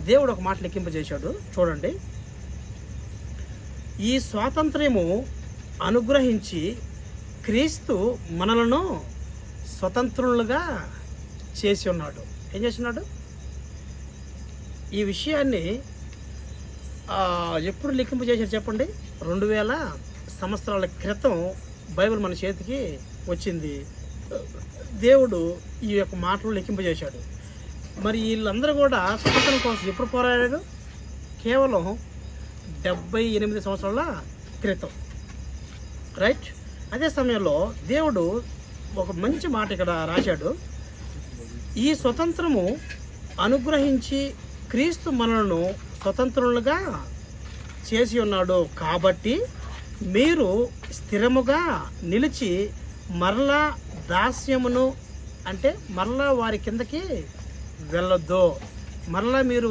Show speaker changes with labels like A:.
A: దేవుడు ఒక మాట లెక్కింపజేశాడు. చూడండి, ఈ స్వాతంత్ర్యము అనుగ్రహించి క్రీస్తు మనలను స్వతంత్రులుగా చేసి ఉన్నాడు. ఏం చేస్తున్నాడు? ఈ విషయాన్ని ఎప్పుడు లెక్కింపజేశాడు చెప్పండి? 2000 సంవత్సరాల క్రితం బైబిల్ మన చేతికి వచ్చింది. దేవుడు ఈ యొక్క మాటలు లెక్కింపజేశాడు. మరి వీళ్ళందరూ కూడా స్వతంత్రం కోసం ఎప్పుడు పోరాడారు? కేవలం 78 సంవత్సరాల క్రితం, రైట్? అదే సమయంలో దేవుడు ఒక మంచి మాట ఇక్కడ రాశాడు. ఈ స్వతంత్రము అనుగ్రహించి క్రీస్తు మనలను స్వతంత్రులుగా చేసి ఉన్నాడు కాబట్టి మీరు స్థిరముగా నిలిచి మరలా దాస్యమును అంటే మరలా వారి కిందకి వెళ్ళొద్దు. మరలా మీరు